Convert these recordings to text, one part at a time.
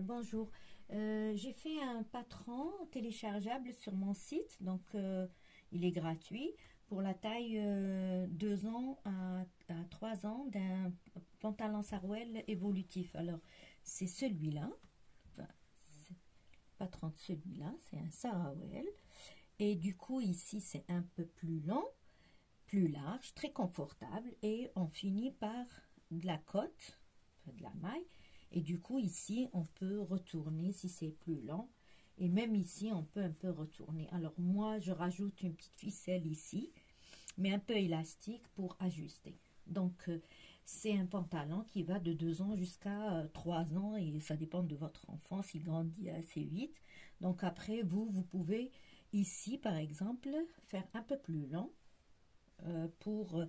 Bonjour. J'ai fait un patron téléchargeable sur mon site, donc il est gratuit pour la taille 2 ans à 3 ans d'un pantalon Sarouel évolutif. Alors, c'est celui-là, enfin, c'est le patron de celui-là, c'est un Sarouel. Et du coup, ici, c'est un peu plus long, plus large, très confortable. Et on finit par de la cotte, enfin, de la maille. Et du coup, ici, on peut retourner si c'est plus long. Et même ici, on peut un peu retourner. Alors, moi, je rajoute une petite ficelle ici, mais un peu élastique pour ajuster. Donc, c'est un pantalon qui va de 2 ans jusqu'à 3 ans. Et ça dépend de votre enfant, s'il grandit assez vite. Donc, après, vous pouvez ici, par exemple, faire un peu plus long pour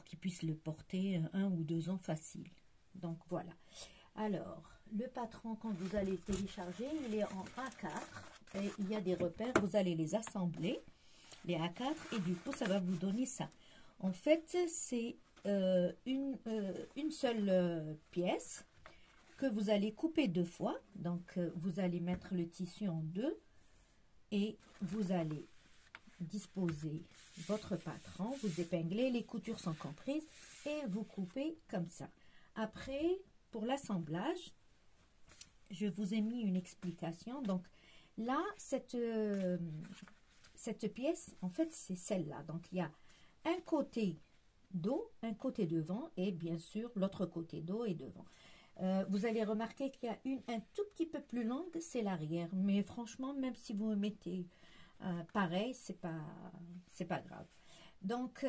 qu'il puisse le porter 1 ou 2 ans facile. Donc voilà. Alors, le patron, quand vous allez télécharger, il est en A4 et il y a des repères. Vous allez les assembler, les A4, et du coup, ça va vous donner ça. En fait, c'est une seule pièce que vous allez couper 2 fois. Donc, vous allez mettre le tissu en 2 et vous allez disposer votre patron, vous épinglez, les coutures sont comprises et vous coupez comme ça. Après, pour l'assemblage, je vous ai mis une explication. Donc là, cette pièce, en fait, c'est celle-là. Donc il y a un côté dos, un côté devant et bien sûr l'autre côté dos et devant. Vous allez remarquer qu'il y a un tout petit peu plus longue, c'est l'arrière. Mais franchement, même si vous mettez pareil, c'est pas grave. Donc,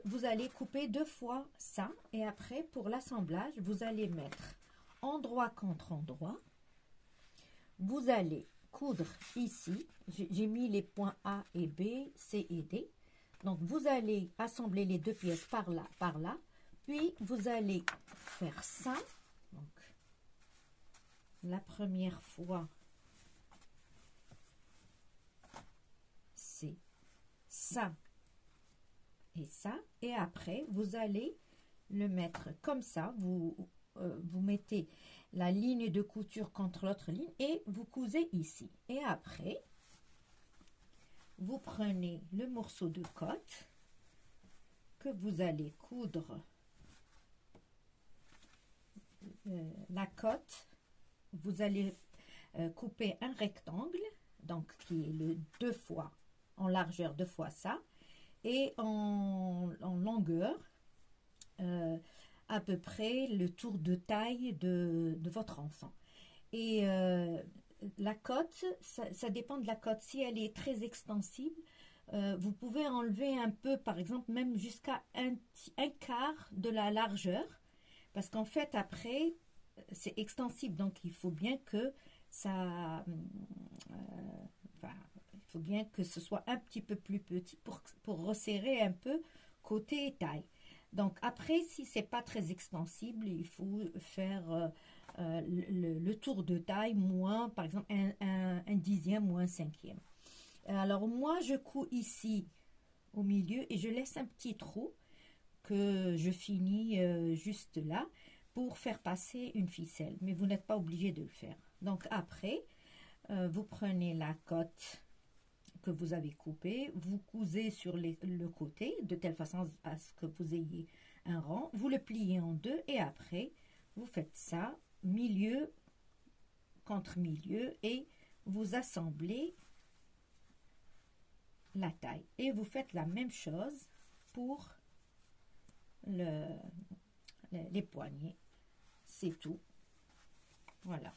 vous allez couper 2 fois ça. Et après, pour l'assemblage, vous allez mettre endroit contre endroit. Vous allez coudre ici. J'ai mis les points A et B, C et D. Donc, vous allez assembler les 2 pièces par là, par là. Puis, vous allez faire ça. Donc, la première fois, c'est ça et ça. Et après, vous allez le mettre comme ça. Vous mettez la ligne de couture contre l'autre ligne et vous cousez ici. Et après, vous prenez le morceau de cotte que vous allez coudre la cotte. Vous allez couper un rectangle, donc qui est le 2 fois en largeur, 2 fois ça, et en longueur à peu près le tour de taille de votre enfant. Et la cotte, ça dépend de la cotte. Si elle est très extensible, vous pouvez enlever un peu, par exemple, même jusqu'à un quart de la largeur, parce qu'en fait, après, c'est extensible, donc il faut bien que ça... il faut bien que ce soit un petit peu plus petit pour resserrer un peu côté taille. Donc après, si c'est pas très extensible, il faut faire le tour de taille moins, par exemple, un dixième ou un cinquième. Alors moi, je couds ici au milieu et je laisse un petit trou que je finis juste là pour faire passer une ficelle. Mais vous n'êtes pas obligé de le faire. Donc après, vous prenez la cotte que vous avez coupée, vous cousez sur le côté de telle façon à ce que vous ayez un rang, vous le pliez en 2 et après vous faites ça, milieu contre milieu, et vous assemblez la taille. Et vous faites la même chose pour les poignets. C'est tout. Voilà.